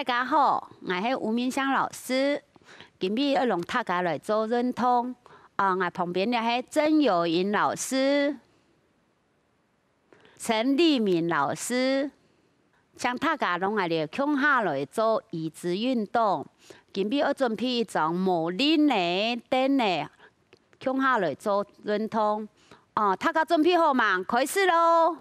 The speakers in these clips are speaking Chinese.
大家好，我是吴明香老师。今日要让大家来做认同。我旁边的是曾友银老师、陈立敏老师，将大家拢来共下来做移植运动。今日要准备一种无磷的灯的，共下来做认同。大家准备好嘛？开始喽！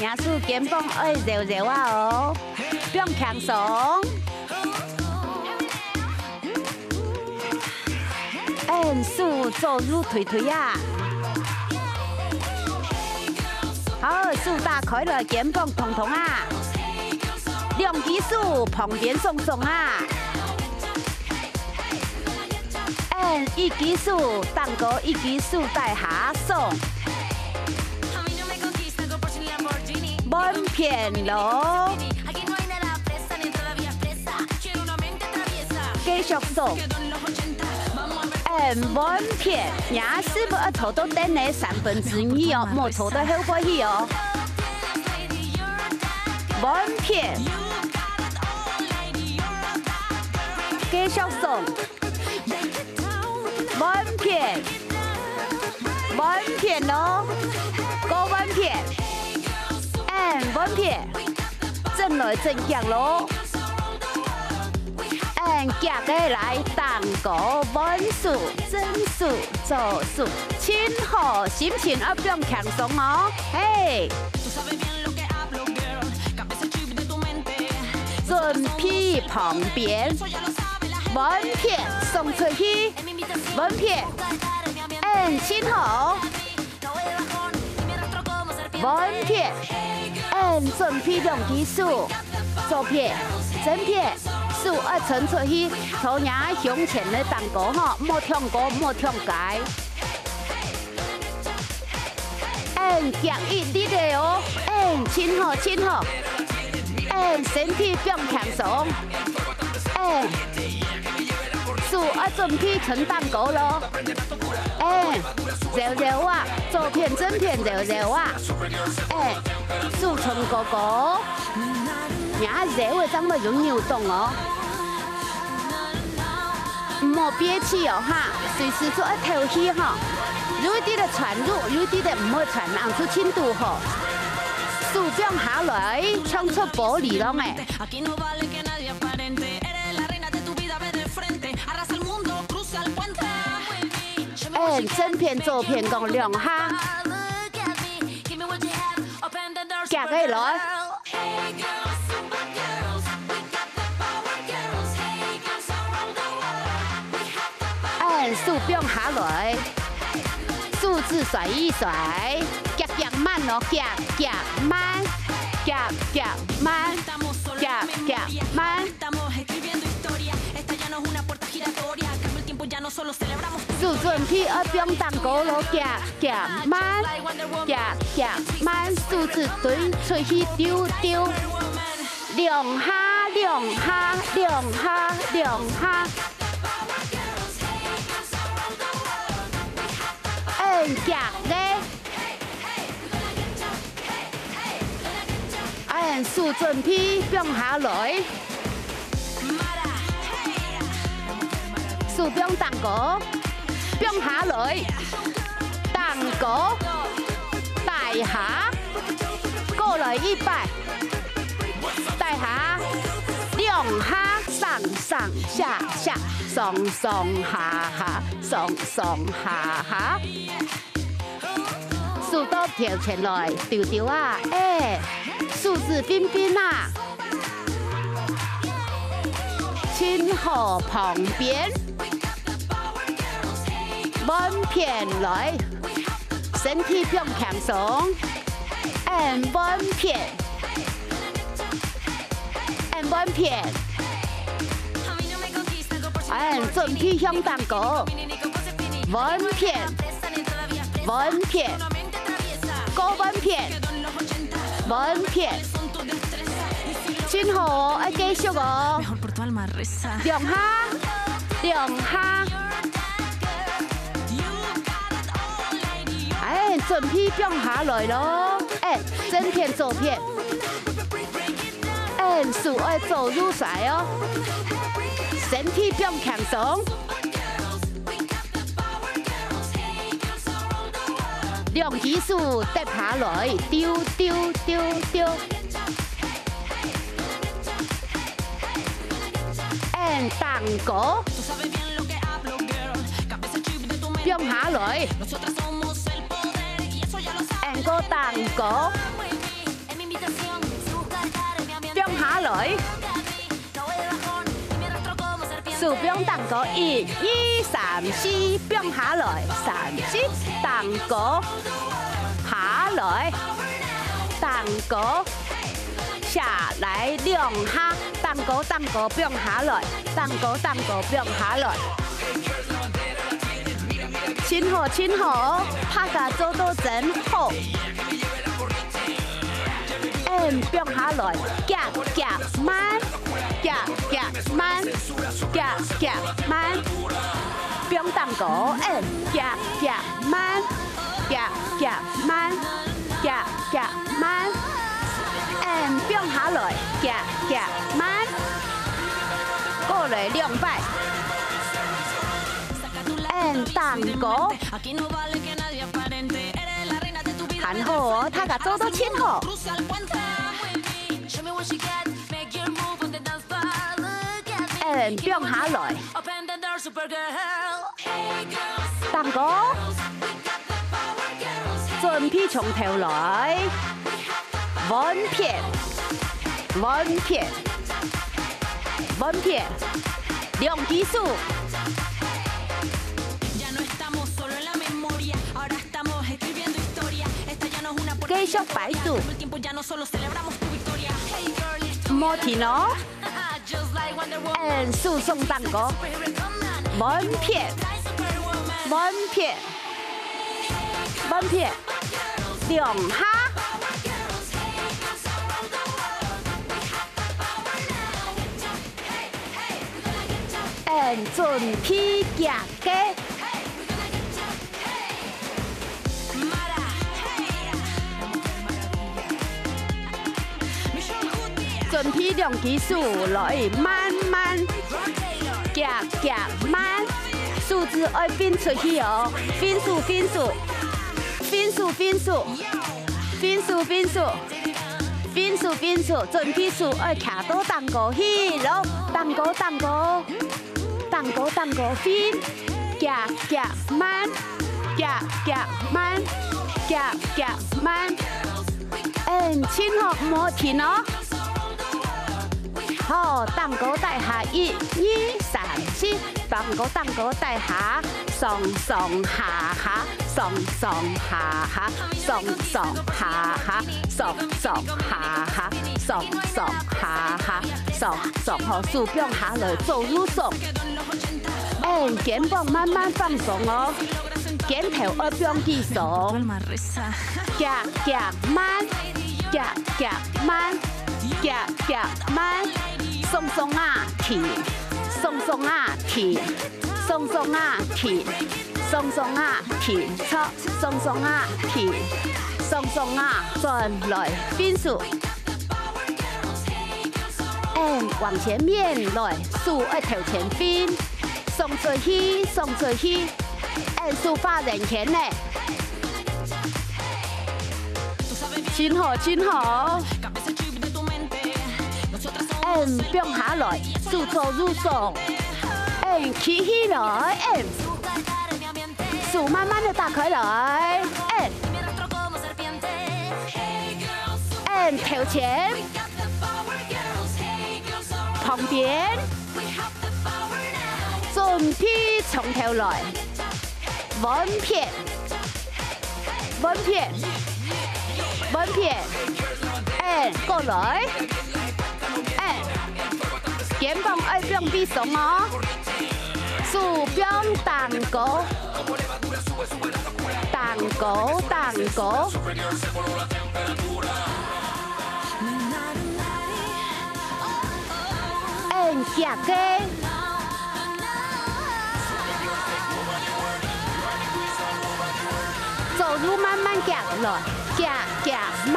也是肩膀要揉揉啊哦，不用强松。手做入推推啊，好，手打开了，肩膀通通啊，两只手旁边松松啊，一只手蛋糕，一只手带下松。满片咯，继续送。满片也是要拖到灯的2/3哦，莫拖到后背去哦。满片，继续送。满片，满片咯，高满片。满片，正来正强咯。夹起来，蛋糕满数，整数做数，亲好心情要不用轻松哦。嘿，准备旁边，满片送出去，满片，亲好，满片。准备两只手，左片、正片，手要伸出去，朝人向前的蛋糕吼，莫跳高，莫跳街。夹一滴的哦，亲好亲好，身体不用轻松，手要准备成蛋糕咯，揉揉啊，左片正片揉揉啊，手成哥哥，也揉的怎么容扭动哦？莫憋气哦哈，随时做一透气哈，有一啲的传入，有一啲的唔好传，让出轻度吼。手掌下来，唱出玻璃拢诶。正片左片共两下，夹起来。手柄下来，数字甩一甩，夹夹慢咯，夹夹慢，夹夹慢，夹夹慢。手准备要变蛋糕咯，夹夹慢，夹夹慢，数字对出去丢丢，两下两下两下两下。夹咧，手准备放下来，手放蛋糕，放下来，蛋糕带下，过来100，带下两下，上上下下，上上下下，上上下下。手都跳起来，丢丢啊！数字冰冰啊，亲好旁边，满片来，身体不用轻松，满片，满片，准备向蛋糕，满片，满片。高满片，满片，亲好，要继续哦。两下，两下。准备放下来咯。正片左片，手爱走入水哦，身体变强壮。两只手搭下来，丢丢丢丢。蛋糕，变下来。个蛋糕，变下来。手变蛋糕，1、2、3、4，变下来，3、4，蛋糕下来，蛋糕下来2下，蛋糕变下来，蛋糕变下来。亲好，拍甲做到真好。变下来，夹慢，夹慢，夹慢，变蛋糕，夹慢，夹慢，夹慢，变下来，夹慢，过来2摆，蛋糕，很好哦，他甲做到真好。变下来，蛋糕，准备从头来，碗片，两只手，继续摆手，莫停哦。手送蛋糕，碗片2下，准备夹鸡，准备2只手来慢慢夹慢，手指爱变出去哦，变数，准备手爱卡到蛋糕去咯，蛋糕变，夹慢，亲好莫停哦。好，蛋糕带下1、2、3、4，蛋糕带下，上下，上下，好，手变下来走路上，肩膀慢慢放松哦，肩头要变起松，夹慢，松啊停，松啊转来变数，往前面来，手要头前边，送出去，手发人前呢，真好。变下来，手做入手，起来，手慢慢的打开来，头前，旁边，准备从头来，碗片，过来。肩膀爱变比松哦，手变蛋糕，夹鸡，走路慢慢夹来，夹慢，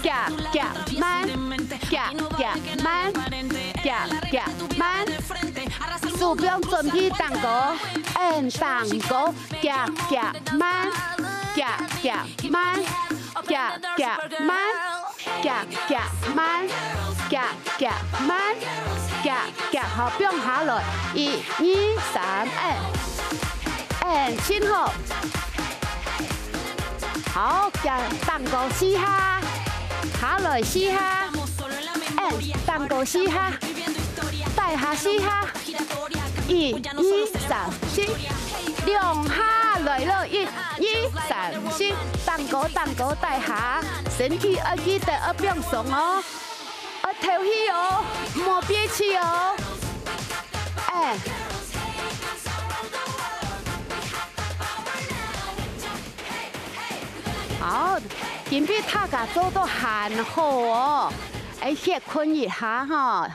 夹右边准备蛋糕，蛋糕，夹夹慢，夹夹慢，夹夹慢，夹夹慢，夹夹慢，夹夹好，不用下来，1、2、3，先好，好，夹蛋糕4下，下來4下，蛋糕4下，帶下4下，1、2、3、4，兩下來了，1、2、3、4，蛋糕帶下，身體要記得要變鬆哦，要頭起哦，莫憋氣哦，好，準備大家做到很好哦，歇困一下哈。